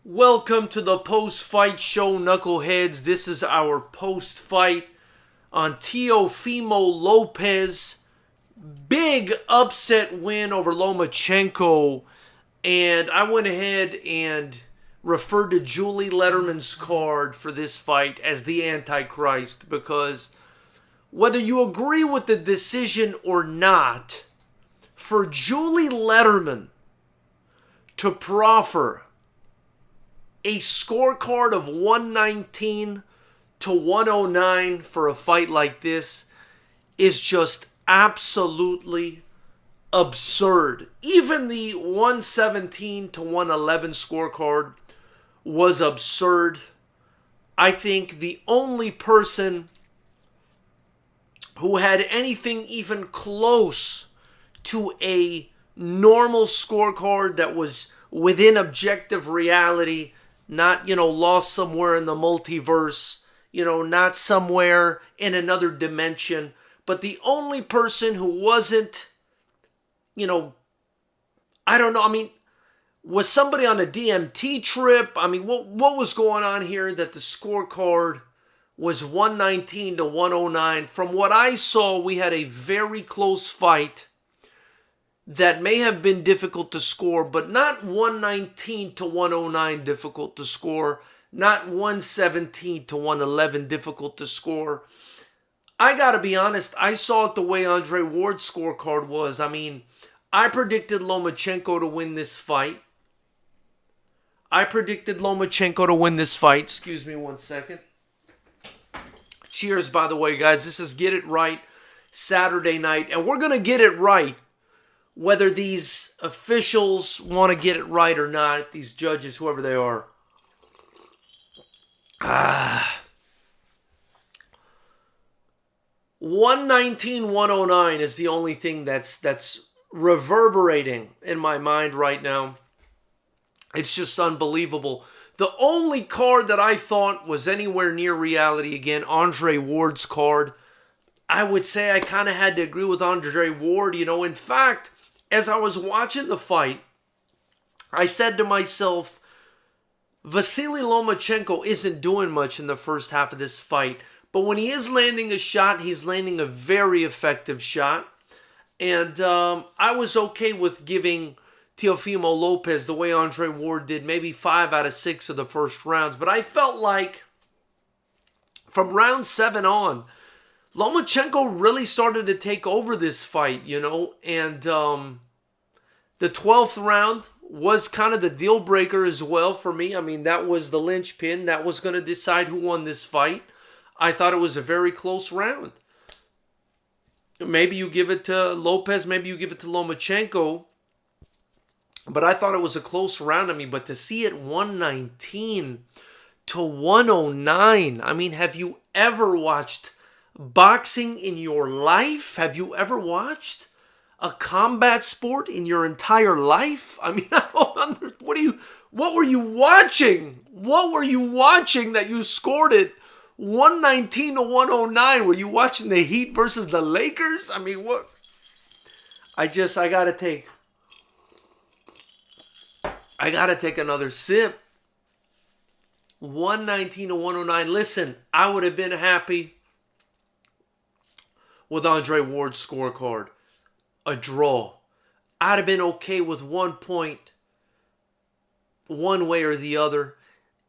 Welcome to the post-fight show, knuckleheads. This is our post-fight on Teofimo Lopez. Big upset win over Lomachenko. And I went ahead and referred to Julie Lederman's card for this fight as the Antichrist, because whether you agree with the decision or not, for Julie Lederman to proffer a scorecard of 119 to 109 for a fight like this is just absolutely absurd. Even the 117 to 111 scorecard was absurd. I think the only person who had anything even close to a normal scorecard that was within objective reality, not, lost somewhere in the multiverse, not somewhere in another dimension, but the only person who wasn't, I don't know, was somebody on a DMT trip? What was going on here that the scorecard was 119 to 109? From what I saw, we had a very close fight that may have been difficult to score, but not 119 to 109 difficult to score, not 117 to 111 difficult to score. I gotta be honest, I saw it the way Andre Ward's scorecard was. I predicted Lomachenko to win this fight. Excuse me one second. Cheers, by the way, guys. This is Get It Right Saturday night, and we're gonna get it right whether these officials want to get it right or not, these judges, whoever they are. 119, 109 is the only thing that's reverberating in my mind right now. It's just unbelievable. The only card that I thought was anywhere near reality, again, Andre Ward's card. I would say I kind of had to agree with Andre Ward. In fact, as I was watching the fight, I said to myself, Vasily Lomachenko isn't doing much in the first half of this fight, but when he is landing a shot, he's landing a very effective shot. And I was okay with giving Teofimo Lopez, the way Andre Ward did, maybe 5 out of 6 of the first rounds. But I felt like from round 7 on, Lomachenko really started to take over this fight, and the 12th round was kind of the deal breaker as well for me. That was the linchpin. That was going to decide who won this fight. I thought it was a very close round. Maybe you give it to Lopez, maybe you give it to Lomachenko, but I thought it was a close round. But to see it 119 to 109, have you ever watched boxing in your life? Have you ever watched a combat sport in your entire life? I don't understand. What were you watching? What were you watching that you scored it 119 to 109? Were you watching the Heat versus the Lakers? What? I gotta take another sip. 119 to 109. Listen, I would have been happy with Andre Ward's scorecard. A draw. I'd have been okay with 1 point one way or the other.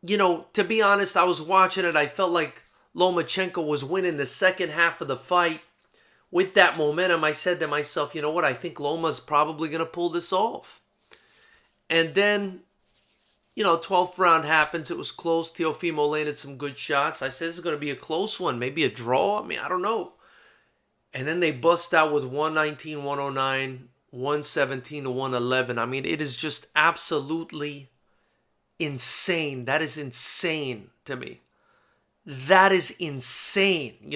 To be honest, I was watching it. I felt like Lomachenko was winning the second half of the fight. With that momentum, I said to myself, you know what? I think Loma's probably going to pull this off. And then, 12th round happens. It was close. Teofimo landed some good shots. I said this is going to be a close one. Maybe a draw. I don't know. And then they bust out with 119, 109, 117 to 111. It is just absolutely insane. That is insane to me. That is insane.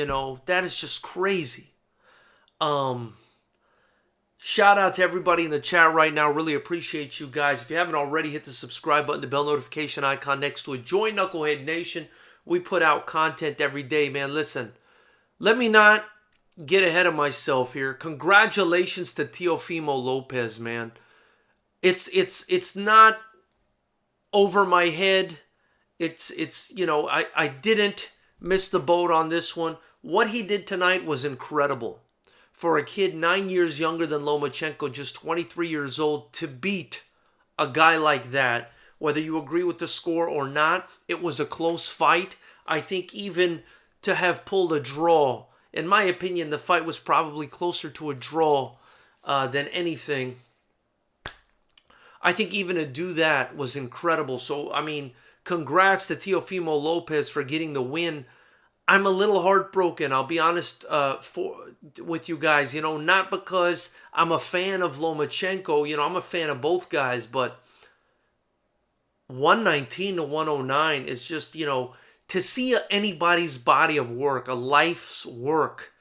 That is just crazy. Shout out to everybody in the chat right now. Really appreciate you guys. If you haven't already, hit the subscribe button, the bell notification icon next to it. Join Knucklehead Nation. We put out content every day, man. Listen, let me not get ahead of myself here. Congratulations to Teofimo Lopez, man. It's not over my head. It's I didn't miss the boat on this one. What he did tonight was incredible. For a kid 9 years younger than Lomachenko, just 23 years old, to beat a guy like that, whether you agree with the score or not, it was a close fight. I think even to have pulled a draw, in my opinion, the fight was probably closer to a draw than anything. I think even to do that was incredible. So, I mean, congrats to Teofimo Lopez for getting the win. I'm a little heartbroken, I'll be honest with you guys. Not because I'm a fan of Lomachenko. I'm a fan of both guys. But 119 to 109 is just, to see anybody's body of work, a life's work,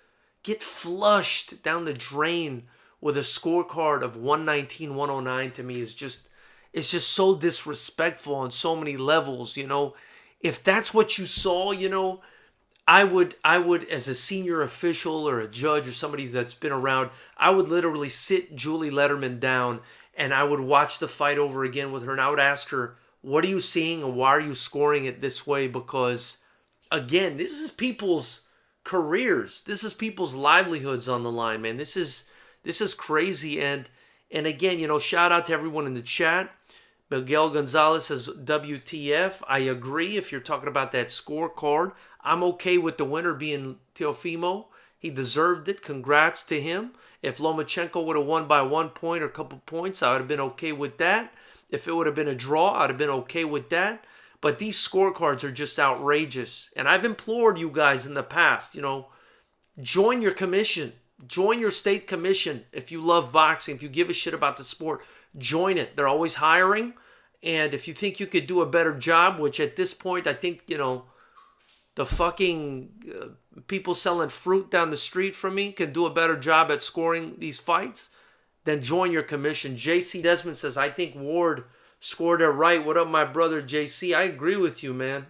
get flushed down the drain with a scorecard of 119, 109 to me is just, it's just so disrespectful on so many levels. If that's what you saw, I would, as a senior official or a judge or somebody that's been around, I would literally sit Julie Lederman down and I would watch the fight over again with her, and I would ask her, what are you seeing and why are you scoring it this way? Because, again, this is people's careers. This is people's livelihoods on the line, man. This is crazy. And again, shout out to everyone in the chat. Miguel Gonzalez says, WTF. I agree if you're talking about that scorecard. I'm okay with the winner being Teofimo. He deserved it. Congrats to him. If Lomachenko would have won by 1 point or a couple points, I would have been okay with that. If it would have been a draw, I'd have been okay with that. But these scorecards are just outrageous. And I've implored you guys in the past, join your commission. Join your state commission if you love boxing, if you give a shit about the sport. Join it. They're always hiring. And if you think you could do a better job, which at this point I think, the fucking people selling fruit down the street from me can do a better job at scoring these fights, then join your commission. JC Desmond says, I think Ward scored it right. What up, my brother JC? I agree with you, man.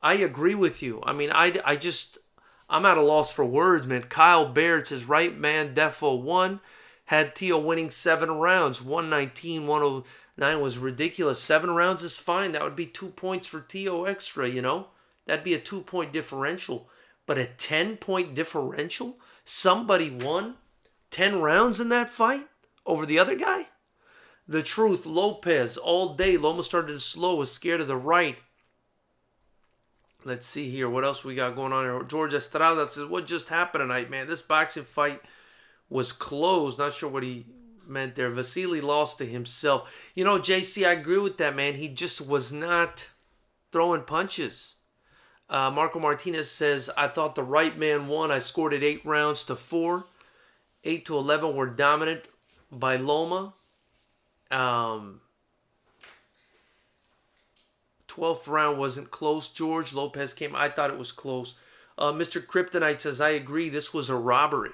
I agree with you. I mean, I'm at a loss for words, man. Kyle Baird says, right man, Defo won. Had Teo winning 7 rounds. 119, 109 was ridiculous. 7 rounds is fine. That would be 2 points for Teo extra, That'd be a 2-point differential. But a 10-point differential? Somebody won 10 rounds in that fight over the other guy? The truth, Lopez, all day. Loma started slow, was scared of the right. Let's see here. What else we got going on here? George Estrada says, what just happened tonight, man? This boxing fight was closed. Not sure what he meant there. Vasily lost to himself. JC, I agree with that, man. He just was not throwing punches. Marco Martinez says, I thought the right man won. I scored it 8 rounds to 4. 8 to 11 were dominant by Loma. 12th round wasn't close, George. Lopez came. I thought it was close. Mr. Kryptonite says, I agree. This was a robbery.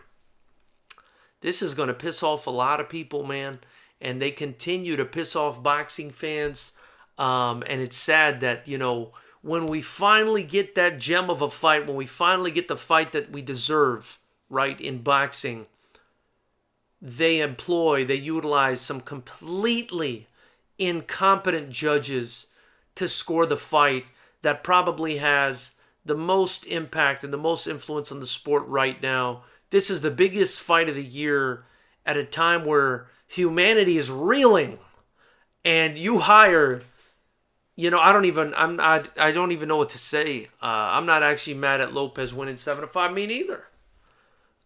This is going to piss off a lot of people, man. And they continue to piss off boxing fans. And it's sad that, when we finally get that gem of a fight, when we finally get the fight that we deserve, right, in boxing, they utilize some completely incompetent judges to score the fight that probably has the most impact and the most influence on the sport right now. This is the biggest fight of the year at a time where humanity is reeling, and you hire, I don't even know what to say. I'm not actually mad at Lopez winning 7-5. Me neither.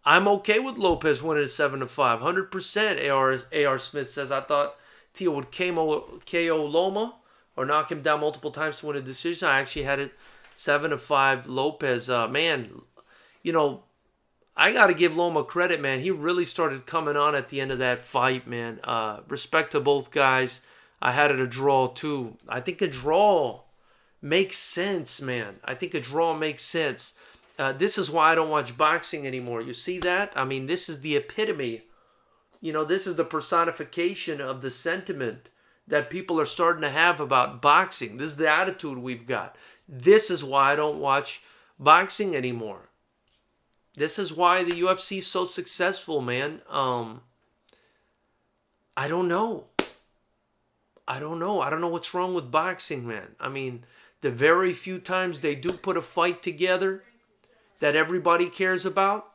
I'm okay with Lopez winning 7-5. 100%. AR Smith says, I thought Teo would KO Loma or knock him down multiple times to win a decision. I actually had it 7-5 Lopez. Man, I got to give Loma credit, man. He really started coming on at the end of that fight, man. Respect to both guys. I had it a draw, too. I think a draw makes sense, man. I think a draw makes sense. This is why I don't watch boxing anymore. You see that? I mean, this is the epitome. This is the personification of the sentiment that people are starting to have about boxing. This is the attitude we've got. This is why I don't watch boxing anymore. This is why the UFC is so successful, man. I don't know. I don't know. I don't know what's wrong with boxing, man. I mean, the very few times they do put a fight together that everybody cares about,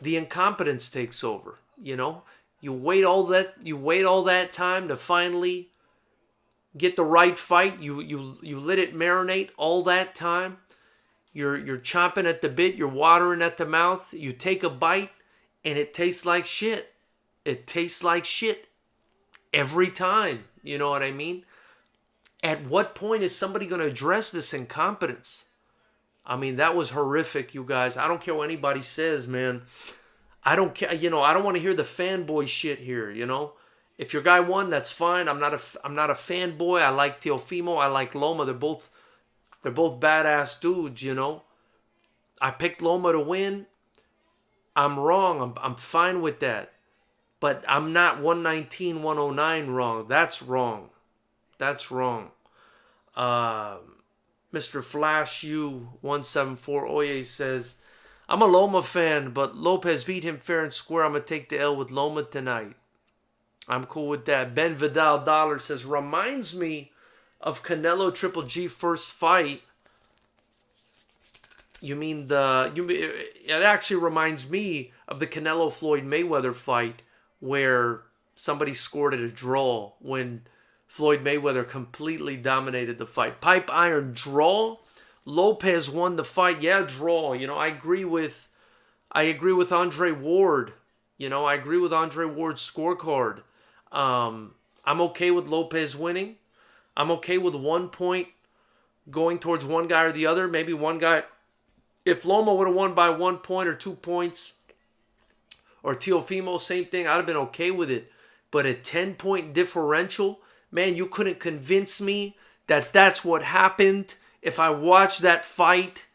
the incompetence takes over. You know, you wait all that time to finally get the right fight. You let it marinate all that time. You're chomping at the bit. You're watering at the mouth. You take a bite, and it tastes like shit. It tastes like shit every time. You know what I mean? At what point is somebody going to address this incompetence? I mean, that was horrific, you guys. I don't care what anybody says, man. I don't care. You know, I don't want to hear the fanboy shit here. You know, if your guy won, that's fine. I'm not a fanboy. I like Teofimo. I like Loma. They're both badass dudes. You know, I picked Loma to win. I'm wrong. I'm fine with that. But I'm not 119-109 wrong. That's wrong. That's wrong. Mr. Flash U 174 Oye says, I'm a Loma fan, but Lopez beat him fair and square. I'm going to take the L with Loma tonight. I'm cool with that. Ben Vidal Dollar says, reminds me of Canelo Triple G first fight. It actually reminds me of the Canelo Floyd Mayweather fight where somebody scored at a draw when Floyd Mayweather completely dominated the fight. Pipe iron draw. Lopez won the fight. Yeah, draw. You know, I agree with Andre Ward. You know, I agree with Andre Ward's scorecard. I'm okay with Lopez winning. I'm okay with 1 point going towards one guy or the other. Maybe one guy. If Loma would have won by 1 point or 2 points, or Teofimo, same thing, I'd have been okay with it. But a 10-point differential, man, you couldn't convince me that that's what happened. If I watched that fight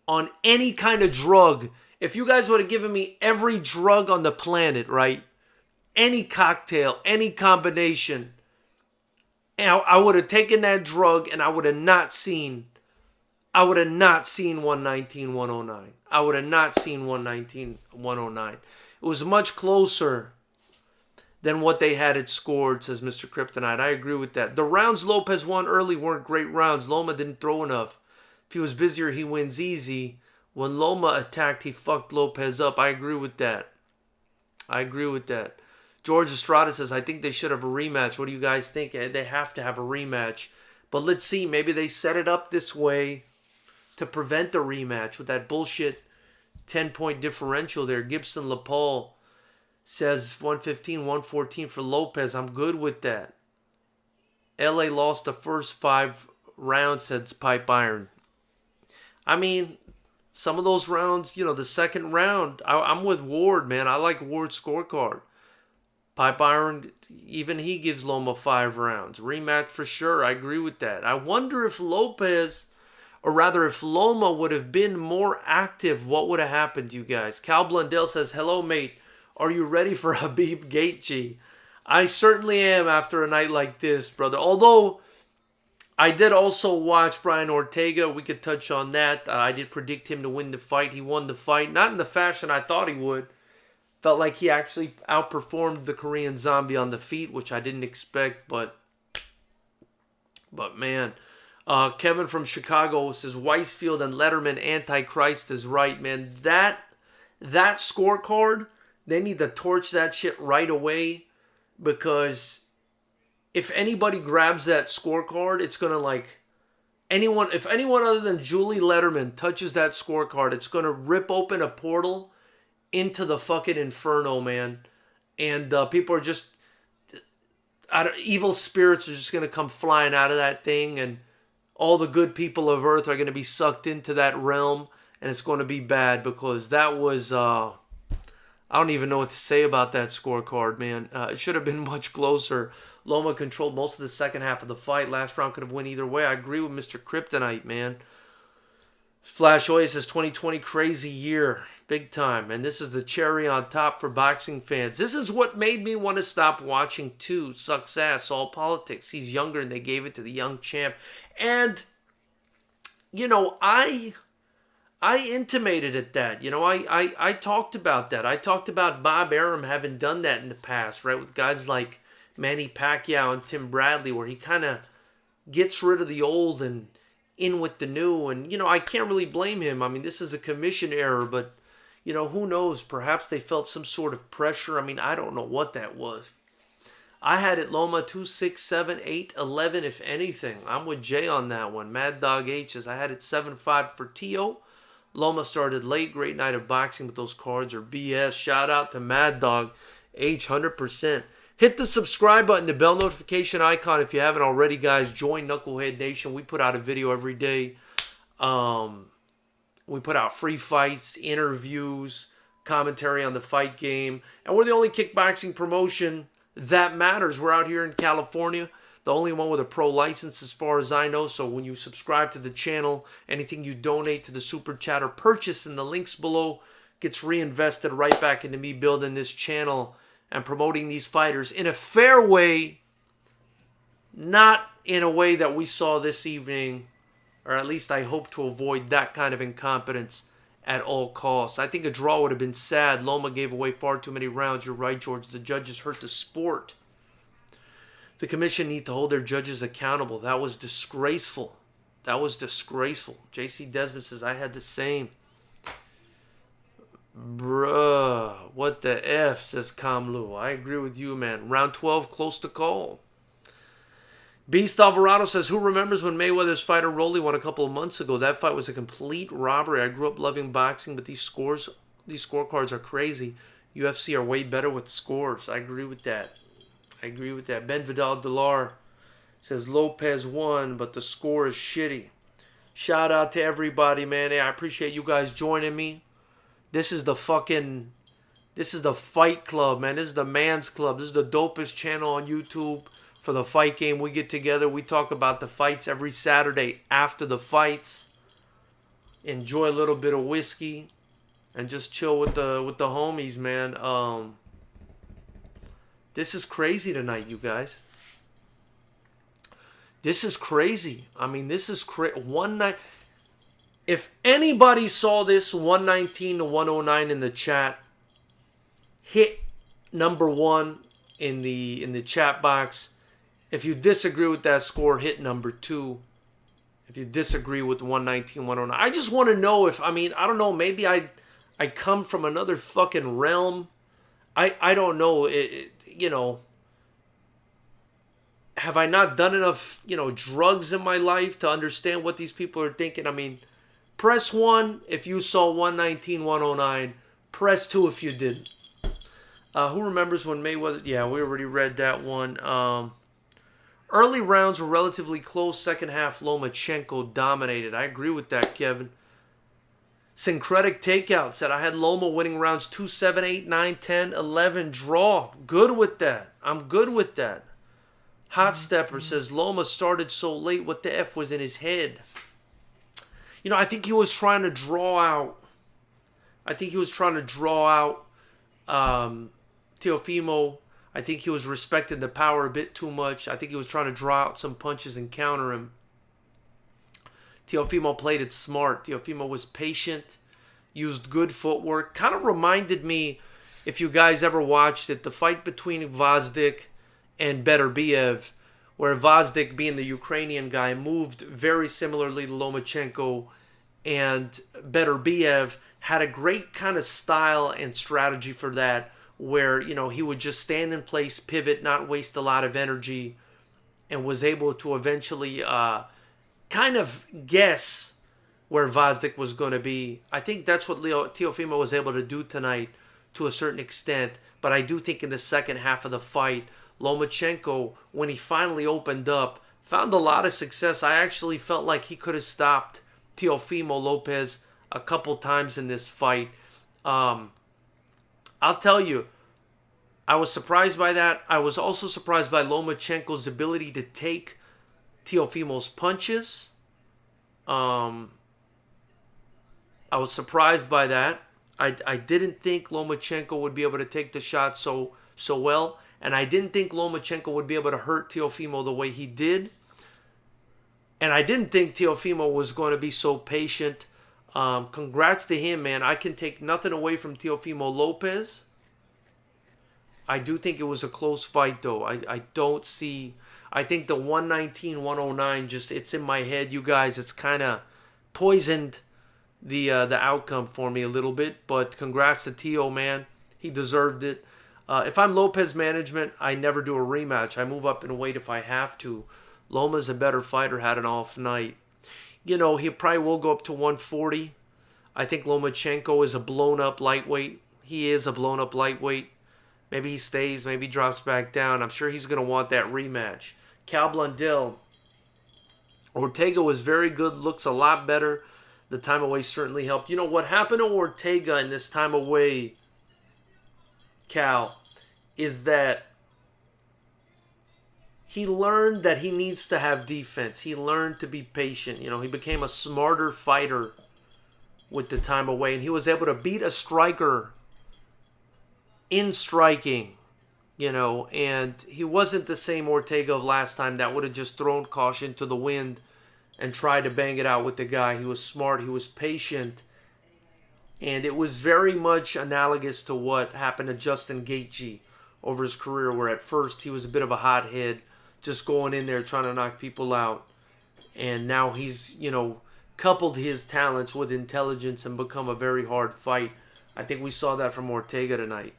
on any kind of drug, if you guys would have given me every drug on the planet, right? Any cocktail, any combination, I would have taken that drug and I would have not seen 119-109. I would have not seen 119-109. It was much closer than what they had it scored, says Mr. Kryptonite. I agree with that. The rounds Lopez won early weren't great rounds. Loma didn't throw enough. If he was busier, he wins easy. When Loma attacked, he fucked Lopez up. I agree with that. George Estrada says, I think they should have a rematch. What do you guys think? They have to have a rematch. But let's see. Maybe they set it up this way to prevent the rematch with that bullshit 10-point differential there. Gibson LaPaul says 115-114 for Lopez. I'm good with that. LA lost the first 5 rounds, says Pipe Iron. I mean, some of those rounds, you know, the second round, I'm with Ward, man. I like Ward's scorecard. Pipe Iron, even he gives Loma 5 rounds. Rematch for sure. I agree with that. I wonder if Lopez, or rather if Loma would have been more active, what would have happened to you guys? Cal Blundell says, hello, mate. Are you ready for Habib Gaethje? I certainly am after a night like this, brother. Although, I did also watch Brian Ortega. We could touch on that. I did predict him to win the fight. He won the fight. Not in the fashion I thought he would. Felt like he actually outperformed the Korean Zombie on the feet, which I didn't expect. But man. Kevin from Chicago says, Weisfield and Lederman Antichrist is right, man. That scorecard, they need to torch that shit right away, because if anybody grabs that scorecard, it's going to if anyone other than Julie Lederman touches that scorecard, it's going to rip open a portal into the fucking inferno, man. And people are just, evil spirits are just going to come flying out of that thing, and all the good people of Earth are going to be sucked into that realm, and it's going to be bad, because that was, I don't even know what to say about that scorecard, man. It should have been much closer. Loma controlled most of the second half of the fight. Last round could have went either way. I agree with Mr. Kryptonite, man. Flash Oya says 2020 crazy year. Big time. And this is the cherry on top for boxing fans. This is what made me want to stop watching too. Sucks ass. All politics. He's younger and they gave it to the young champ. And, you know, I intimated at that. You know, I talked about that. I talked about Bob Arum having done that in the past, right? With guys like Manny Pacquiao and Tim Bradley, where he kind of gets rid of the old and in with the new. And, I can't really blame him. I mean, this is a commission error, but, who knows? Perhaps they felt some sort of pressure. I mean, I don't know what that was. I had it Loma 2, 6, 7, 8, 11, if anything. I'm with Jay on that one. Mad Dog H's. I had it 7-5 for Tio. Loma started late. Great night of boxing, but those cards are BS. Shout out to Mad Dog H, 100%. Hit the subscribe button, the bell notification icon if you haven't already, guys. Join Knucklehead Nation. We put out a video every day. We put out free fights, interviews, commentary on the fight game. And we're the only kickboxing promotion that matters. We're out here in California. The only one with a pro license as far as I know. So when you subscribe to the channel, anything you donate to the Super Chat or purchase in the links below gets reinvested right back into me building this channel and promoting these fighters in a fair way, not in a way that we saw this evening, or at least I hope to avoid that kind of incompetence at all costs. I think a draw would have been sad. Loma gave away far too many rounds. You're right, George. The judges hurt the sport. The commission need to hold their judges accountable. That was disgraceful. That was disgraceful. JC Desmond says, I had the same. Bruh, what the F, says Kamlu. I agree with you, man. Round 12, close to call. Beast Alvarado says, who remembers when Mayweather's fighter Rolly won a couple of months ago? That fight was a complete robbery. I grew up loving boxing, but these scorecards are crazy. UFC are way better with scores. I agree with that. Ben Vidal Delar says, Lopez won, but the score is shitty. Shout out to everybody, man. Hey, I appreciate you guys joining me. This is the Fight Club, man. This is the Man's Club. This is the dopest channel on YouTube for the fight game. We get together. We talk about the fights every Saturday after the fights. Enjoy a little bit of whiskey and just chill with the homies, man. This is crazy tonight, you guys. This is crazy. I mean, this is one night. If anybody saw this 119 to 109 in the chat, hit number 1 in the chat box. If you disagree with that score, hit number 2. If you disagree with 119, 109. I just want to know if, I don't know, maybe I come from another fucking realm. I don't know, have I not done enough, drugs in my life to understand what these people are thinking? Press 1 if you saw 119, 109. Press 2 if you didn't. Who remembers when Mayweather... Yeah, we already read that one. Early rounds were relatively close. Second half, Lomachenko dominated. I agree with that, Kevin. Syncretic Takeout said, I had Loma winning rounds 2, 7, 8, 9, 10, 11. Draw. Good with that. I'm good with that. Hot Stepper says, Loma started so late. What the F was in his head? I think he was trying to draw out. Teofimo. I think he was respecting the power a bit too much. I think he was trying to draw out some punches and counter him. Teofimo played it smart. Teofimo was patient, used good footwork. Kind of reminded me, if you guys ever watched it, the fight between Gvozdyk and Beterbiev, where Gvozdyk, being the Ukrainian guy, moved very similarly to Lomachenko, and Beterbiev had a great kind of style and strategy for that, where, he would just stand in place, pivot, not waste a lot of energy, and was able to eventually kind of guess where Gvozdyk was going to be. I think that's what Teofimo was able to do tonight to a certain extent, but I do think in the second half of the fight, Lomachenko, when he finally opened up, found a lot of success. I actually felt like he could have stopped Teofimo Lopez a couple times in this fight. I'll tell you, I was surprised by that. I was also surprised by Lomachenko's ability to take Teofimo's punches. I was surprised by that. I didn't think Lomachenko would be able to take the shot so well. And I didn't think Lomachenko would be able to hurt Teofimo the way he did. And I didn't think Teofimo was going to be so patient. Congrats to him, man. I can take nothing away from Teofimo Lopez. I do think it was a close fight, though. I don't see. I think the 119-109 just it's in my head, you guys. It's kind of poisoned the outcome for me a little bit. But congrats to Tio, man. He deserved it. If I'm Lopez management, I never do a rematch. I move up in weight if I have to. Loma's a better fighter, had an off night. He probably will go up to 140. I think Lomachenko is a blown-up lightweight. He is a blown-up lightweight. Maybe he stays, maybe he drops back down. I'm sure he's going to want that rematch. Cal Blundell. Ortega was very good, looks a lot better. The time away certainly helped. What happened to Ortega in this time away, Cal, is that he learned that he needs to have defense. He learned to be patient. He became a smarter fighter with the time away, and he was able to beat a striker in striking, and he wasn't the same Ortega of last time that would have just thrown caution to the wind and tried to bang it out with the guy. He was smart, he was patient, and it was very much analogous to what happened to Justin Gaethje over his career, where at first he was a bit of a hothead, just going in there trying to knock people out, and now he's, coupled his talents with intelligence and become a very hard fight. I think we saw that from Ortega tonight.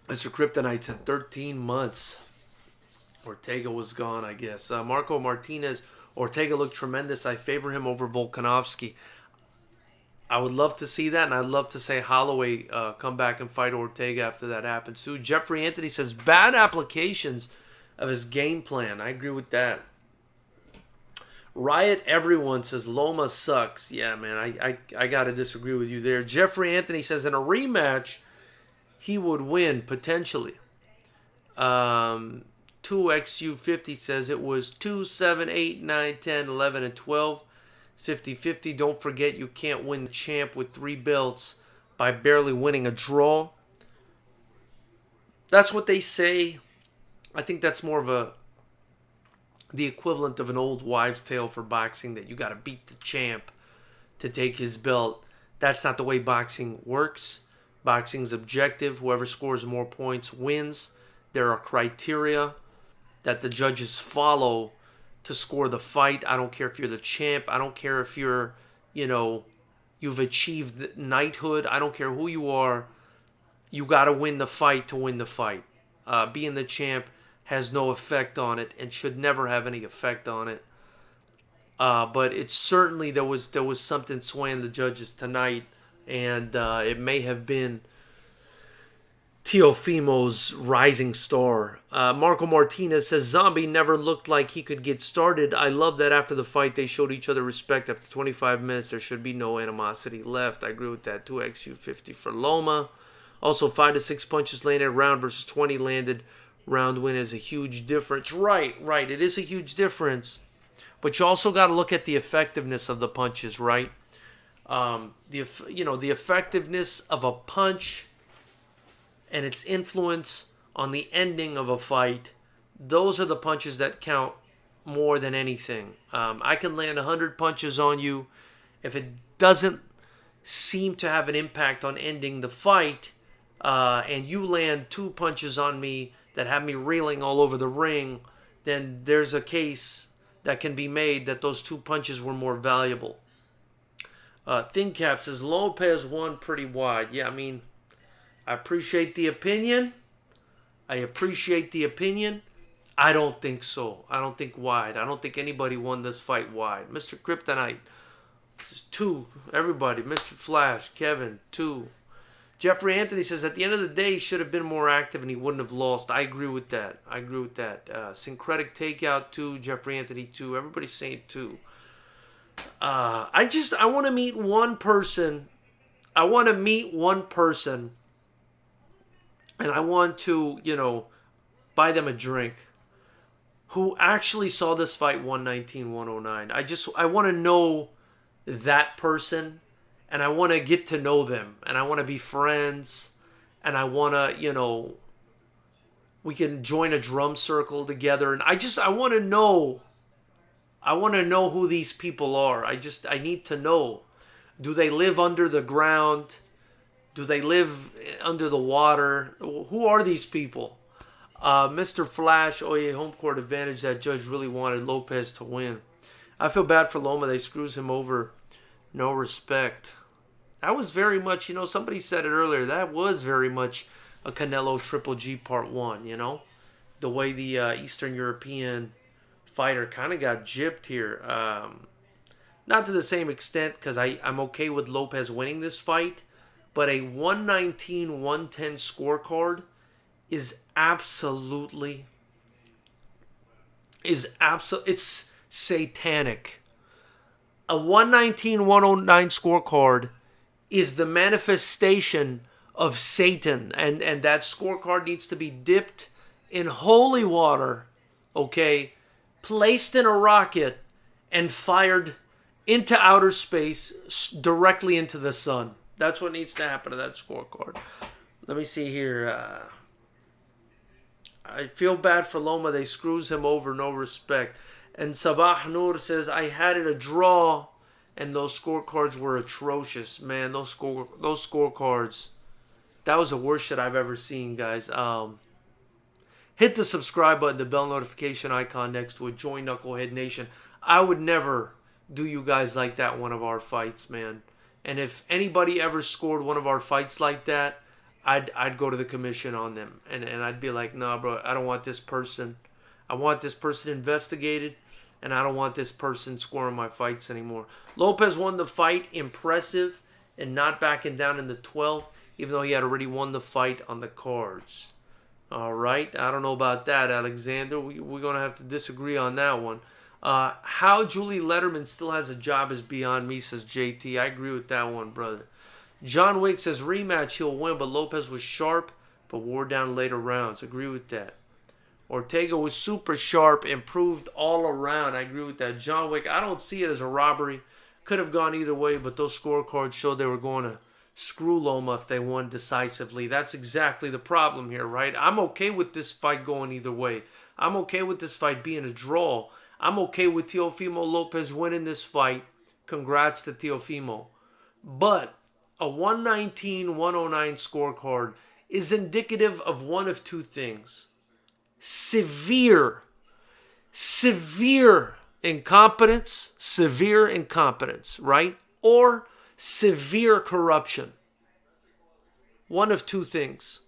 Mr. Kryptonite said 13 months. Ortega was gone, I guess. Marco Martinez, Ortega looked tremendous. I favor him over Volkanovski. I would love to see that, and I'd love to say Holloway come back and fight Ortega after that happens too. Jeffrey Anthony says bad applications of his game plan. I agree with that. Riot Everyone says Loma sucks. Yeah, man, I got to disagree with you there. Jeffrey Anthony says in a rematch, he would win, potentially. 2XU50 says it was 2, 7, 8, 9, 10, 11, and 12. 50-50. Don't forget you can't win the champ with 3 belts by barely winning a draw. That's what they say. I think that's more of the equivalent of an old wives' tale for boxing, that you got to beat the champ to take his belt. That's not the way boxing works. Boxing's objective. Whoever scores more points wins. There are criteria that the judges follow to score the fight. I don't care if you're the champ. I don't care if you're, you've achieved knighthood. I don't care who you are. You got to win the fight to win the fight. Being the champ has no effect on it and should never have any effect on it. But it's certainly there was something swaying the judges tonight, and it may have been Teofimo's rising star. Marco Martinez says Zombie never looked like he could get started. I love that after the fight they showed each other respect. After 25 minutes there should be no animosity left. I agree with that. 2XU50 for Loma. Also 5 to 6 punches landed round versus 20 landed round win is a huge difference. Right. It is a huge difference. But you also got to look at the effectiveness of the punches, right? The effectiveness of a punch and its influence on the ending of a fight, those are the punches that count more than anything. I can land 100 punches on you. If it doesn't seem to have an impact on ending the fight, and you land 2 punches on me that have me reeling all over the ring, then there's a case that can be made that those 2 punches were more valuable. ThinCap says Lopez won pretty wide. Yeah, I mean, I appreciate the opinion. I don't think so. I don't think wide. I don't think anybody won this fight wide. Mr. Kryptonite, this is 2. Everybody, Mr. Flash, Kevin, 2. Jeffrey Anthony says at the end of the day he should have been more active and he wouldn't have lost. I agree with that. Syncretic Takeout 2. Jeffrey Anthony 2. Everybody's saying 2. I want to meet one person. And I want to, buy them a drink, who actually saw this fight 119-109. I want to know that person, and I want to get to know them, and I want to be friends, and I want to, we can join a drum circle together, and I want to know. I want to know who these people are. I need to know. Do they live under the ground? Do they live under the water? Who are these people? Mr. Flash, oh yeah, home court advantage. That judge really wanted Lopez to win. I feel bad for Loma. They screws him over. No respect. That was very much, somebody said it earlier. That was very much a Canelo Triple G Part 1, The way the Eastern European fighter kind of got gypped here. Not to the same extent, because I'm okay with Lopez winning this fight. But a 119-110 scorecard is absolutely... It's satanic. A 119-109 scorecard is the manifestation of Satan. And that scorecard needs to be dipped in holy water, okay, placed in a rocket, and fired into outer space directly into the sun. That's what needs to happen to that scorecard. Let me see here. I feel bad for Loma. They screws him over. No respect. And Sabah Noor says, I had it a draw, and those scorecards were atrocious. Man, those scorecards, that was the worst shit I've ever seen, guys. Hit the subscribe button, the bell notification icon next to it. Join Knucklehead Nation. I would never do you guys like that one of our fights, man. And if anybody ever scored one of our fights like that, I'd go to the commission on them. And I'd be like, nah, bro, I don't want this person. I want this person investigated, and I don't want this person scoring my fights anymore. Lopez won the fight, impressive, and not backing down in the 12th, even though he had already won the fight on the cards. All right, I don't know about that, Alexander. We're going to have to disagree on that one. How Julie Lederman still has a job is beyond me, says JT. I agree with that one, brother. John Wick says rematch, he'll win, but Lopez was sharp, but wore down later rounds. Agree with that. Ortega was super sharp, improved all around. I agree with that. John Wick, I don't see it as a robbery. Could have gone either way, but those scorecards showed they were going to screw Loma if they won decisively. That's exactly the problem here, right? I'm okay with this fight going either way. I'm okay with this fight being a draw. I'm okay with Teofimo Lopez winning this fight. Congrats to Teofimo. But a 119-109 scorecard is indicative of one of two things. Severe incompetence, right? Or severe corruption. One of two things.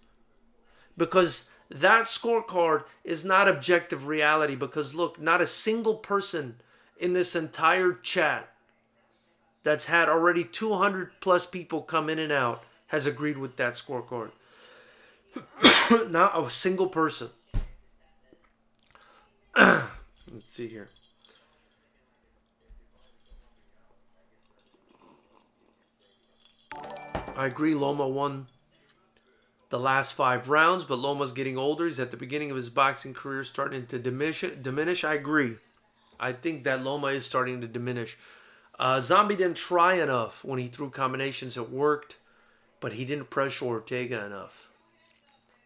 Because that scorecard is not objective reality. Because look, not a single person in this entire chat that's had already 200 plus people come in and out has agreed with that scorecard. Not a single person. Let's see here. I agree Loma won the last 5 rounds, but Loma's getting older. He's at the beginning of his boxing career, starting to diminish. I agree. I think that Loma is starting to diminish. Zombie didn't try enough when he threw combinations that worked, but he didn't pressure Ortega enough.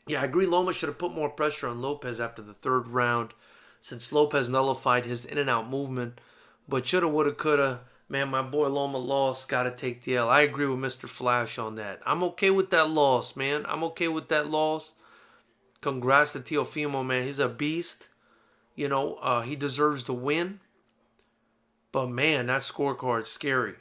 Yeah, I agree Loma should have put more pressure on Lopez after the 3rd round, since Lopez nullified his in-and-out movement. But shoulda, woulda, coulda. Man, my boy Loma lost. Got to take the L. I agree with Mr. Flash on that. I'm okay with that loss, man. I'm okay with that loss. Congrats to Teofimo, man. He's a beast. He deserves to win. But, man, that scorecard's scary.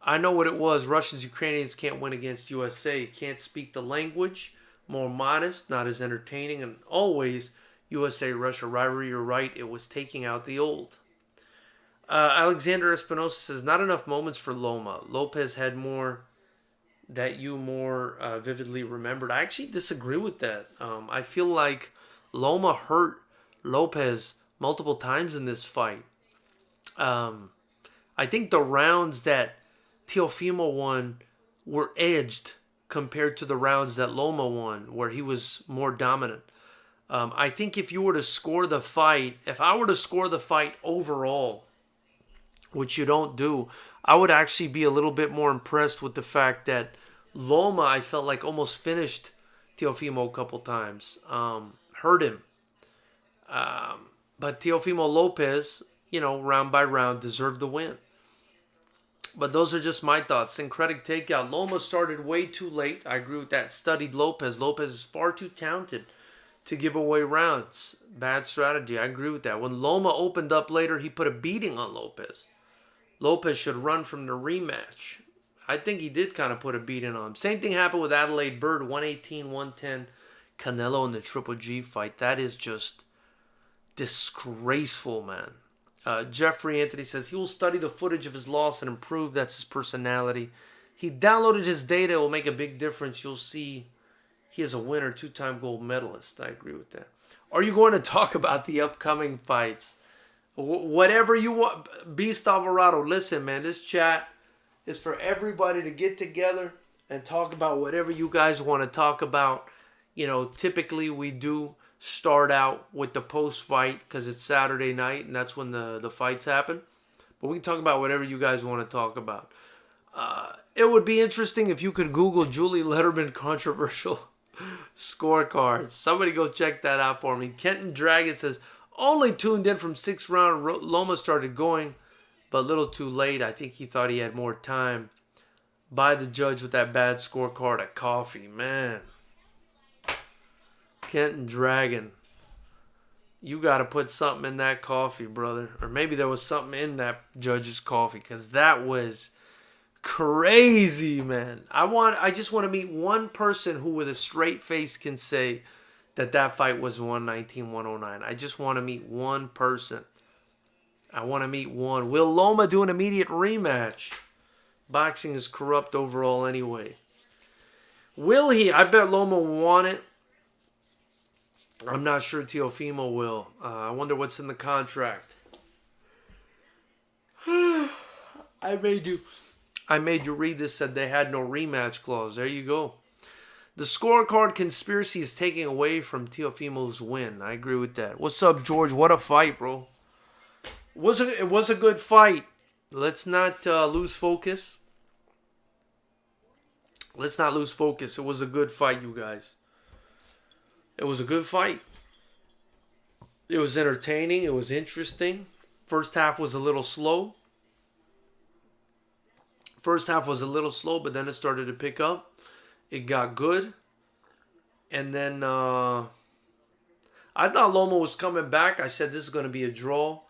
I know what it was. Russians, Ukrainians can't win against USA. Can't speak the language. More modest, not as entertaining. And always, USA-Russia rivalry, you're right. It was taking out the old. Alexander Espinosa says, not enough moments for Loma. Lopez had more that you more vividly remembered. I actually disagree with that. I feel like Loma hurt Lopez multiple times in this fight. I think the rounds that Teofimo won were edged compared to the rounds that Loma won, where he was more dominant. I think if I were to score the fight overall, which you don't do, I would actually be a little bit more impressed with the fact that Loma, I felt like, almost finished Teofimo a couple times. Hurt him. But Teofimo Lopez, round by round, deserved the win. But those are just my thoughts. Syncretic takeout. Loma started way too late. I agree with that. Studied Lopez. Lopez is far too talented to give away rounds. Bad strategy. I agree with that. When Loma opened up later, he put a beating on Lopez. Lopez should run from the rematch. I think he did kind of put a beating on him. Same thing happened with Adelaide Bird, 118, 110. Canelo in the Triple G fight. That is just disgraceful, man. Jeffrey Anthony says he will study the footage of his loss and improve. That's his personality. He downloaded his data. It will make a big difference. You'll see he is a winner, two-time gold medalist. I agree with that. Are you going to talk about the upcoming fights? Whatever you want. Beast Alvarado, listen, man. This chat is for everybody to get together and talk about whatever you guys want to talk about. You know, typically we do start out with the post-fight because it's Saturday night and that's when the fights happen. But we can talk about whatever you guys want to talk about. It would be interesting if you could Google Julie Lederman controversial scorecards. Somebody go check that out for me. Kenton Dragon says, only tuned in from 6th round. Loma started going, but a little too late. I think he thought he had more time. By the judge with that bad scorecard of coffee. Man. Kenton Dragon. You got to put something in that coffee, brother. Or maybe there was something in that judge's coffee. Because that was crazy, man. I just want to meet one person who with a straight face can say that fight was 119-109. I just want to meet one person. I want to meet one. Will Loma do an immediate rematch? Boxing is corrupt overall anyway. Will he? I bet Loma will want it. I'm not sure Teofimo will. I wonder what's in the contract. I made you read this, said they had no rematch clause. There you go. The scorecard conspiracy is taking away from Teofimo's win. I agree with that. What's up, George? What a fight, bro. It was a good fight. Let's not lose focus. Let's not lose focus. It was a good fight, you guys. It was a good fight. It was entertaining. It was interesting. First half was a little slow. But then it started to pick up. It got good. And then I thought Loma was coming back. I said this is going to be a draw.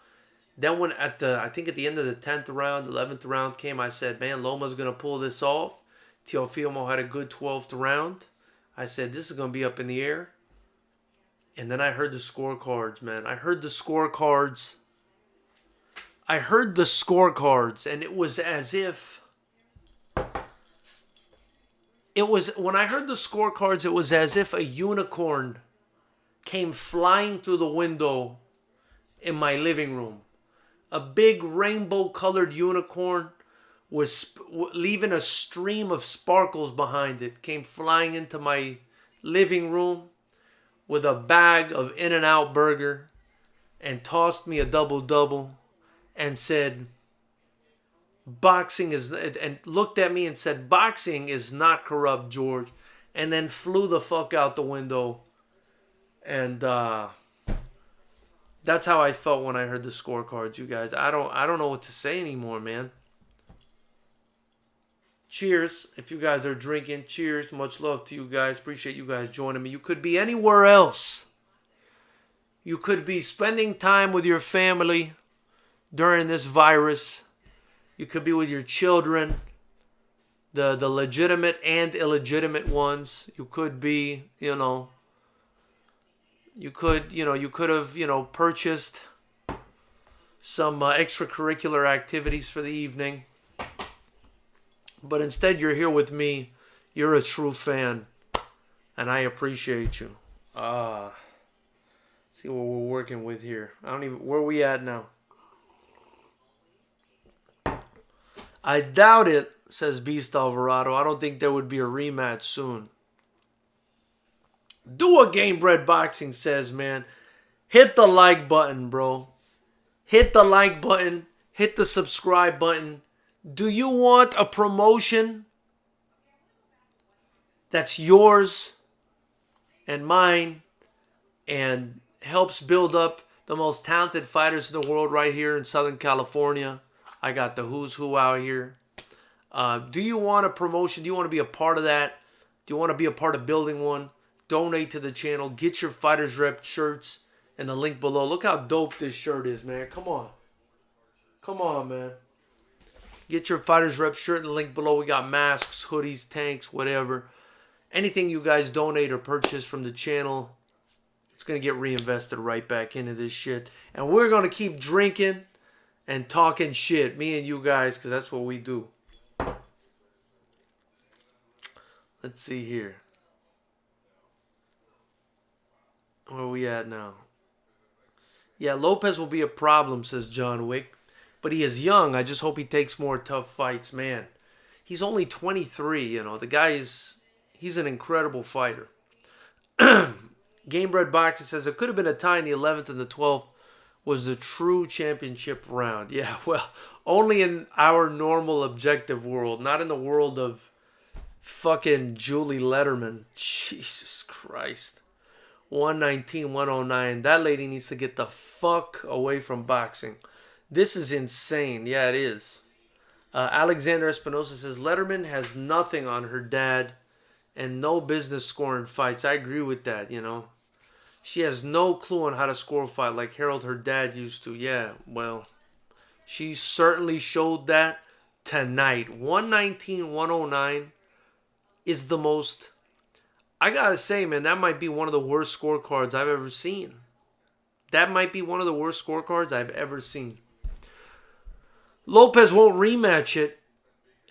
Then when I think at the end of the 10th round, 11th round came, I said, man, Loma's going to pull this off. Teofimo had a good 12th round. I said, this is going to be up in the air. And then I heard the scorecards, man. I heard the scorecards. And it was as if... When I heard the scorecards, it was as if a unicorn came flying through the window in my living room. A big rainbow-colored unicorn was leaving a stream of sparkles behind it. Came flying into my living room with a bag of In-N-Out burger and tossed me a double-double and said, boxing is, and looked at me and said, boxing is not corrupt, George, and then flew the fuck out the window. And that's how I felt when I heard the scorecards, you guys. I don't know what to say anymore, man. Cheers. If you guys are drinking, cheers. Much love to you guys. Appreciate you guys joining me. You could be anywhere else. You could be spending time with your family during this virus. You could be with your children, the legitimate and illegitimate ones. You could be, you could have, purchased some extracurricular activities for the evening. But instead, you're here with me. You're a true fan, and I appreciate you. See what we're working with here. Where are we at now? I doubt it, says Beast Alvarado. I don't think there would be a rematch soon. Do a Game Bred Boxing says, man, hit the like button, bro. Hit the like button. Hit the subscribe button. Do you want a promotion that's yours and mine and helps build up the most talented fighters in the world right here in Southern California? I got the who's who out here. Do you want a promotion? Do you want to be a part of that? Do you want to be a part of building one? Donate to the channel. Get your Fighters Rep shirts in the link below. Look how dope this shirt is, man. Come on. Come on, man. Get your Fighters Rep shirt in the link below. We got masks, hoodies, tanks, whatever. Anything you guys donate or purchase from the channel, it's going to get reinvested right back into this shit. And we're going to keep drinking and talking shit. Me and you guys, because that's what we do. Let's see here. Where are we at now? Yeah, Lopez will be a problem, says John Wick. But he is young. I just hope he takes more tough fights, man. He's only 23, you know. The guy he's an incredible fighter. Gamebred Boxing says it could have been a tie in the 11th and the 12th was the true championship round. Yeah, well, only in our normal objective world, not in the world of fucking Julie Lederman. Jesus Christ. 119, 109. That lady needs to get the fuck away from boxing. This is insane. Yeah, it is. Alexander Espinosa says Lederman has nothing on her dad and no business scoring fights. I agree with that, you know. She has no clue on how to score a fight like Harold, her dad, used to. Yeah, well, she certainly showed that tonight. 119, 109 is the most... I gotta say, man, that might be one of the worst scorecards I've ever seen. That might be one of the worst scorecards I've ever seen. Lopez won't rematch it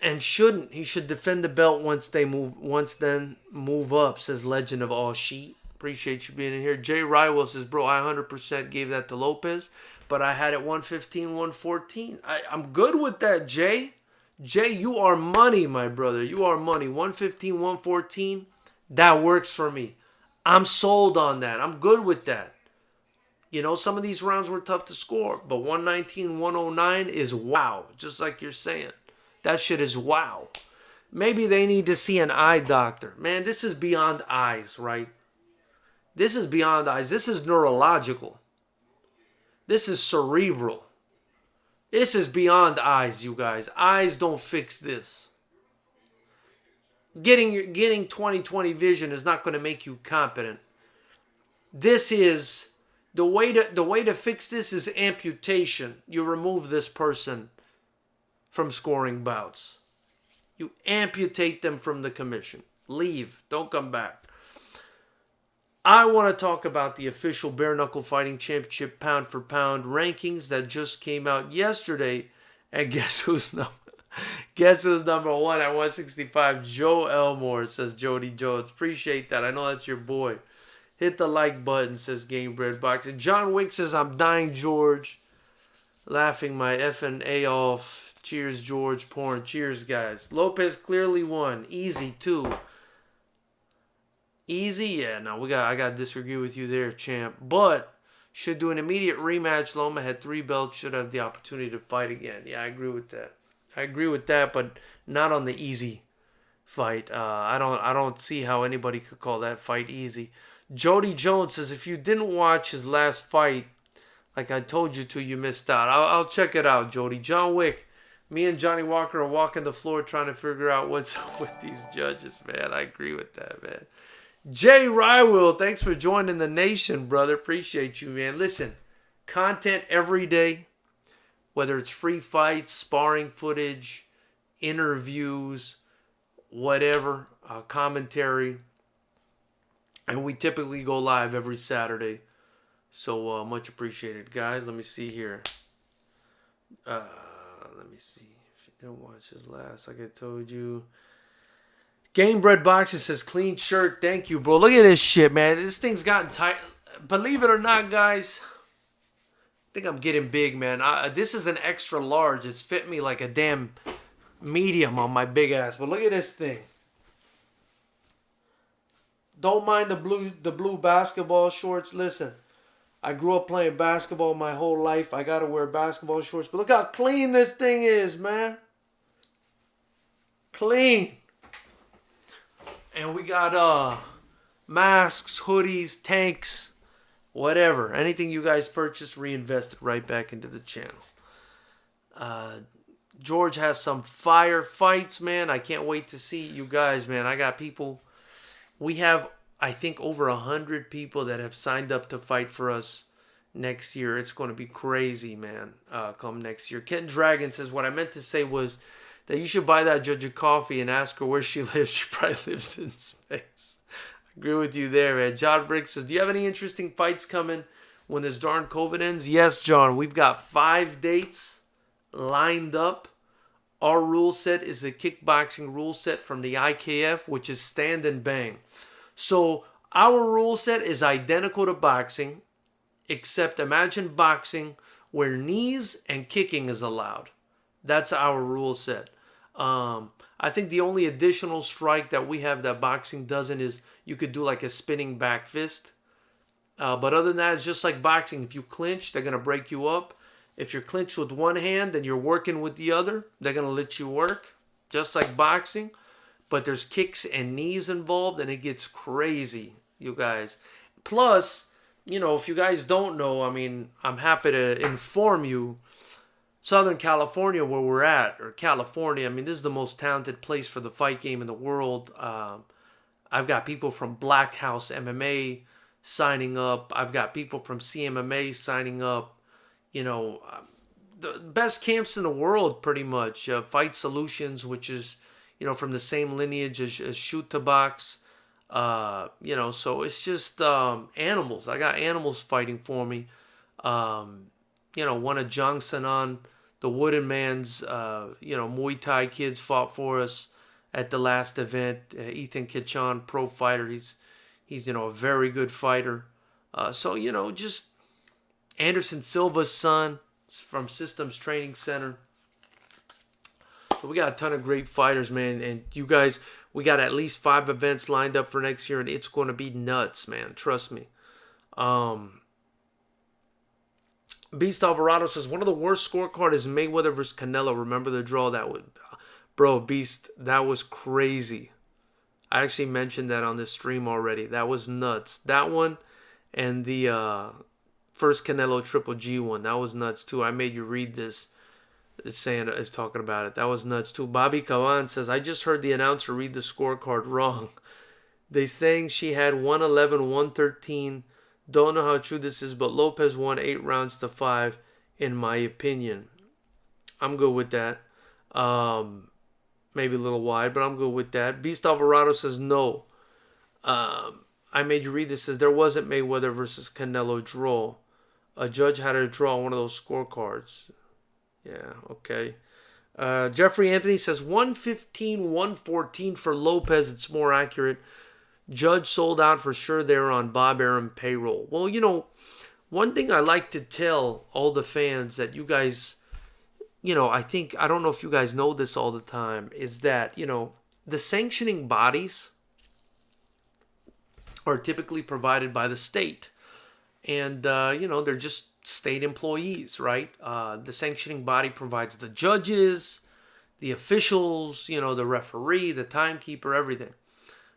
and shouldn't. He should defend the belt once then move up, says Legend of All Sheet. Appreciate you being in here. Jay Rywell says, bro, I 100% gave that to Lopez, but I had it 115, 114. I'm good with that, Jay. Jay, you are money, my brother. You are money. 115, 114. That works for me. I'm sold on that. I'm good with that. You know, some of these rounds were tough to score, but 119, 109 is wow. Just like you're saying. That shit is wow. Maybe they need to see an eye doctor. Man, this is beyond eyes, right? This is beyond eyes. This is neurological. This is cerebral. This is beyond eyes, you guys. Eyes don't fix this. Getting 20/20 vision is not going to make you competent. This is the way to fix this is amputation. You remove this person from scoring bouts. You amputate them from the commission. Leave. Don't come back. I want to talk about the official Bare Knuckle Fighting Championship pound for pound rankings that just came out yesterday. And guess who's number one at 165? Joe Elmore, says Jody Jones. Appreciate that. I know that's your boy. Hit the like button, says Gamebred Boxing. John Wick says, I'm dying, George. Laughing my effing A off. Cheers, George. Porn. Cheers, guys. Lopez clearly won. Easy, too. Easy? Yeah, no, I got to disagree with you there, champ. But should do an immediate rematch. Loma had 3 belts. Should have the opportunity to fight again. Yeah, I agree with that. But not on the easy fight. I don't see how anybody could call that fight easy. Jody Jones says, if you didn't watch his last fight, like I told you to, you missed out. I'll check it out, Jody. John Wick, me and Johnny Walker are walking the floor trying to figure out what's up with these judges, man. I agree with that, man. Jay Rywell, thanks for joining the nation, brother. Appreciate you, man. Listen, content every day, whether it's free fights, sparring footage, interviews, whatever, commentary. And we typically go live every Saturday. So much appreciated, guys. Let me see here. Let me see. If you didn't watch his last, like I told you. Gamebred Boxing says, clean shirt. Thank you, bro. Look at this shit, man. This thing's gotten tight. Believe it or not, guys, I think I'm getting big, man. This is an extra large. It's fit me like a damn medium on my big ass. But look at this thing. Don't mind the blue basketball shorts. Listen, I grew up playing basketball my whole life. I got to wear basketball shorts. But look how clean this thing is, man. Clean. And we got masks, hoodies, tanks, whatever. Anything you guys purchase, reinvest it right back into the channel. George has some fire fights, man. I can't wait to see you guys, man. I got people. We have, I think, over 100 people that have signed up to fight for us next year. It's going to be crazy, man, come next year. Ken Dragon says, what I meant to say was that you should buy that judge a coffee and ask her where she lives. She probably lives in space. I agree with you there, man. John Brick says, do you have any interesting fights coming when this darn COVID ends? Yes, John. We've got 5 dates lined up. Our rule set is the kickboxing rule set from the IKF, which is stand and bang. So our rule set is identical to boxing, except imagine boxing where knees and kicking is allowed. That's our rule set. I think the only additional strike that we have that boxing doesn't is you could do like a spinning back fist. But other than that, it's just like boxing. If you clinch, they're going to break you up. If you're clinched with one hand and you're working with the other, they're going to let you work, just like boxing. But there's kicks and knees involved, and it gets crazy, you guys. Plus, if you guys don't know, I'm happy to inform you, Southern California, where we're at, or California, this is the most talented place for the fight game in the world. I've got people from Black House MMA signing up. I've got people from CMMA signing up. The best camps in the world, pretty much. Fight Solutions, which is, from the same lineage as Shoot to Box. So it's just animals. I got animals fighting for me. One of Jongsanan, the Wooden Man's, Muay Thai kids fought for us at the last event. Ethan Kitchan, pro fighter. He's a very good fighter. Just Anderson Silva's son from Systems Training Center. So we got a ton of great fighters, man. And you guys, we got at least 5 events lined up for next year, and it's going to be nuts, man. Trust me. Beast Alvarado says, one of the worst scorecard is Mayweather versus Canelo. Remember the draw? Bro, Beast, that was crazy. I actually mentioned that on this stream already. That was nuts. That one and the first Canelo Triple G one. That was nuts too. I made you read this. It's talking about it. That was nuts too. Bobby Kawan says, I just heard the announcer read the scorecard wrong. They saying she had 111, 113. Don't know how true this is, but Lopez won 8 rounds to 5, in my opinion. I'm good with that. Maybe a little wide, but I'm good with that. Beast Alvarado says no. I made you read this. Says there wasn't Mayweather versus Canelo draw. A judge had to draw one of those scorecards. Yeah, okay. Jeffrey Anthony says 115, 114 for Lopez. It's more accurate. Judge sold out for sure. They're on Bob Arum payroll. Well, one thing I like to tell all the fans that you guys, I don't know if you guys know this all the time, is that, the sanctioning bodies are typically provided by the state. And, they're just state employees, right? The sanctioning body provides the judges, the officials, the referee, the timekeeper, everything.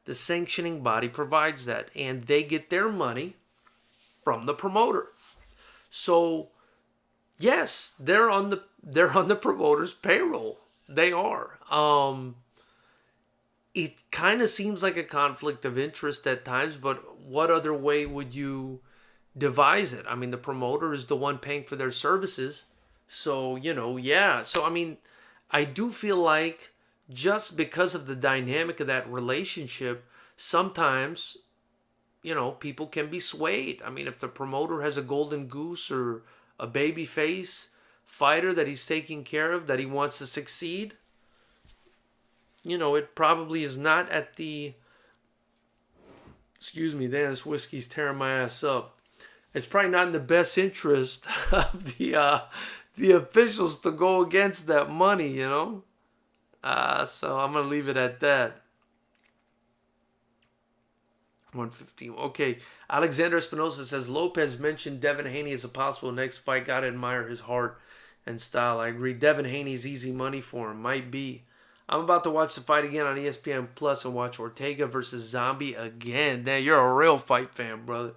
The sanctioning body provides that, and they get their money from the promoter. So, yes, they're on the promoter's payroll. They are. It kind of seems like a conflict of interest at times, but what other way would you devise it? The promoter is the one paying for their services. So, yeah. So, I do feel like just because of the dynamic of that relationship, sometimes, people can be swayed. If the promoter has a golden goose or a baby face fighter that he's taking care of, that he wants to succeed, it probably is not at the... Excuse me, Dan, this whiskey's tearing my ass up. It's probably not in the best interest of the officials to go against that money, So I'm going to leave it at that. 115. Okay. Alexander Espinosa says, Lopez mentioned Devin Haney as a possible next fight. Gotta admire his heart and style. I agree. Devin Haney's easy money for him. Might be. I'm about to watch the fight again on ESPN Plus and watch Ortega versus Zombie again. Damn, you're a real fight fan, brother.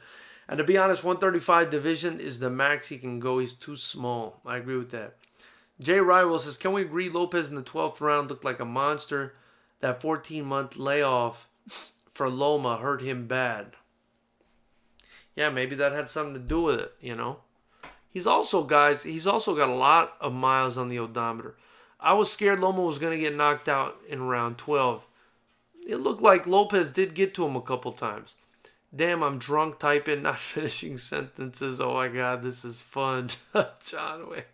And to be honest, 135 division is the max he can go. He's too small. I agree with that. Jay Rival says, can we agree Lopez in the 12th round looked like a monster? That 14-month layoff for Loma hurt him bad. Yeah, maybe that had something to do with it, you know. He's also got a lot of miles on the odometer. I was scared Loma was going to get knocked out in round 12. It looked like Lopez did get to him a couple times. Damn, I'm drunk typing, not finishing sentences. Oh my God, this is fun. John Wick.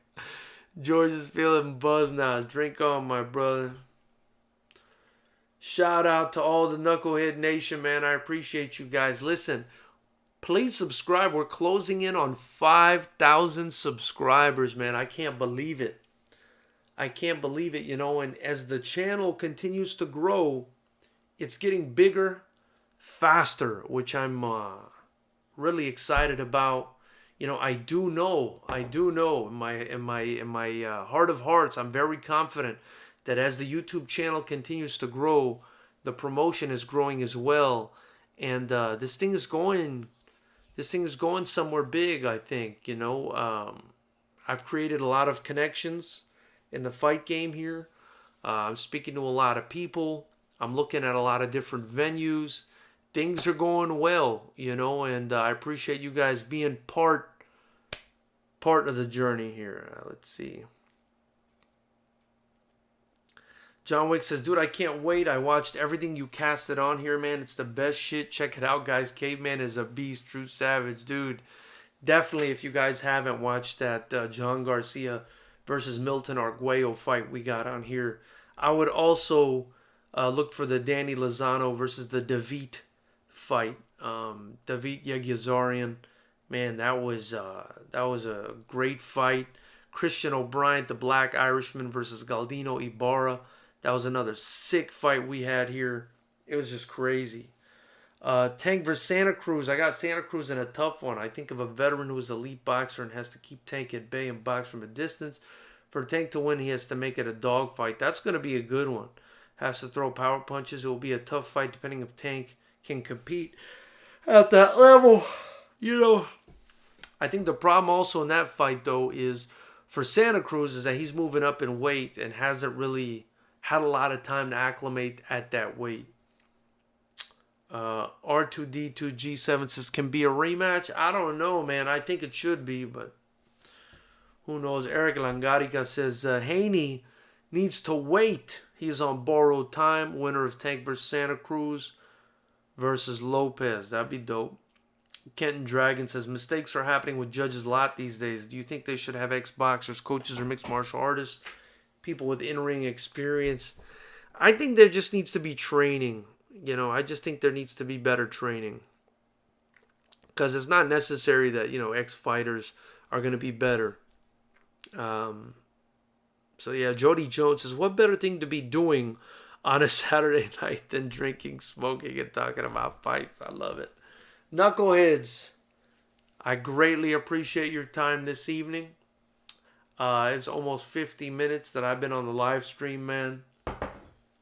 George is feeling buzzed now. Drink on, my brother. Shout out to all the Knucklehead Nation, man. I appreciate you guys. Listen, please subscribe. We're closing in on 5,000 subscribers, man. I can't believe it. I can't believe it, you know. And as the channel continues to grow, it's getting bigger, faster, which I'm really excited about. You know, I do know in my heart of hearts, I'm very confident that as the YouTube channel continues to grow, the promotion is growing as well, and this thing is going somewhere big. I think, you know, I've created a lot of connections in the fight game here. I'm speaking to a lot of people. I'm looking at a lot of different venues. Things are going well, you know, and I appreciate you guys being part of the journey here. Let's see. John Wick says, dude, I can't wait. I watched everything you casted on here, man. It's the best shit. Check it out, guys. Caveman is a beast, true savage, dude. Definitely, if you guys haven't watched that John Garcia versus Milton Arguello fight we got on here, I would also look for the Danny Lozano versus the David fight. David Yeghyazarian. Man, that was a great fight. Christian O'Brien, the Black Irishman versus Galdino Ibarra. That was another sick fight we had here. It was just crazy. Tank versus Santa Cruz. I got Santa Cruz in a tough one. I think of a veteran who is an elite boxer and has to keep Tank at bay and box from a distance. For Tank to win, he has to make it a dogfight. That's going to be a good one. Has to throw power punches. It will be a tough fight depending if Tank can compete at that level. You know, I think the problem also in that fight, though, is for Santa Cruz is that he's moving up in weight and hasn't really had a lot of time to acclimate at that weight. R2D2G7 says, can be a rematch? I don't know, man. I think it should be, but who knows? Eric Langarica says, Haney needs to wait. He's on borrowed time. Winner of Tank versus Santa Cruz versus Lopez. That'd be dope. Kenton Dragon says, mistakes are happening with judges a lot these days. Do you think they should have ex-boxers, coaches, or mixed martial artists? People with in-ring experience? I think there just needs to be training. You know, I just think there needs to be better training. Because it's not necessary that, you know, ex-fighters are going to be better. So, yeah, Jody Jones says, what better thing to be doing on a Saturday night than drinking, smoking, and talking about fights? I love it. Knuckleheads, I greatly appreciate your time this evening. It's almost 50 minutes that I've been on the live stream, man.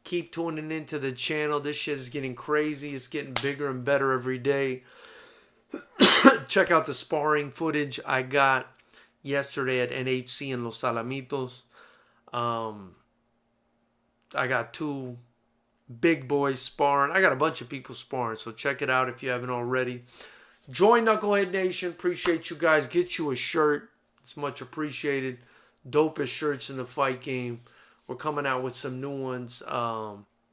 Keep tuning into the channel. This shit is getting crazy. It's getting bigger and better every day. Check out the sparring footage I got yesterday at NHC in Los Alamitos. I got two big boys sparring. I got a bunch of people sparring, so check it out if you haven't already. Join Knucklehead Nation. Appreciate you guys. Get you a shirt. It's much appreciated. Dopest shirts in the fight game. We're coming out with some new ones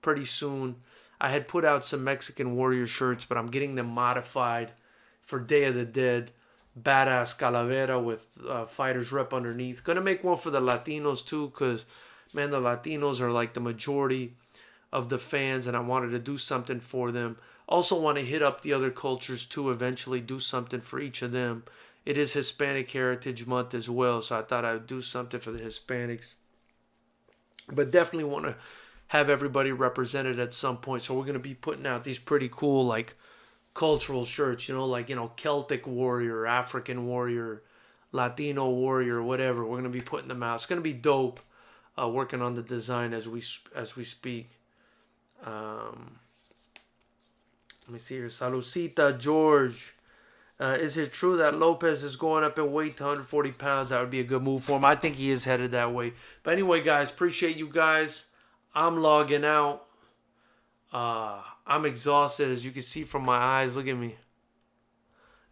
pretty soon. I had put out some Mexican Warrior shirts, but I'm getting them modified for Day of the Dead. Badass Calavera with fighters rep underneath. Gonna make one for the Latinos too, because, man, the Latinos are like the majority of the fans, and I wanted to do something for them. Also want to hit up the other cultures too, eventually do something for each of them. It is Hispanic Heritage Month as well, so I thought I would do something for the Hispanics. But definitely want to have everybody represented at some point. So we're going to be putting out these pretty cool, like, cultural shirts, you know, like, you know, Celtic Warrior, African Warrior, Latino Warrior, whatever. We're going to be putting them out. It's going to be dope, working on the design as we speak. Let me see here. Salucita, George. Is it true that Lopez is going up in weight to 140 pounds? That would be a good move for him. I think he is headed that way. But anyway, guys, appreciate you guys. I'm logging out. I'm exhausted, as you can see from my eyes. Look at me.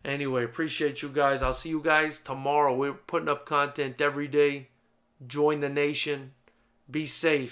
Anyway, appreciate you guys. I'll see you guys tomorrow. We're putting up content every day. Join the nation. Be safe.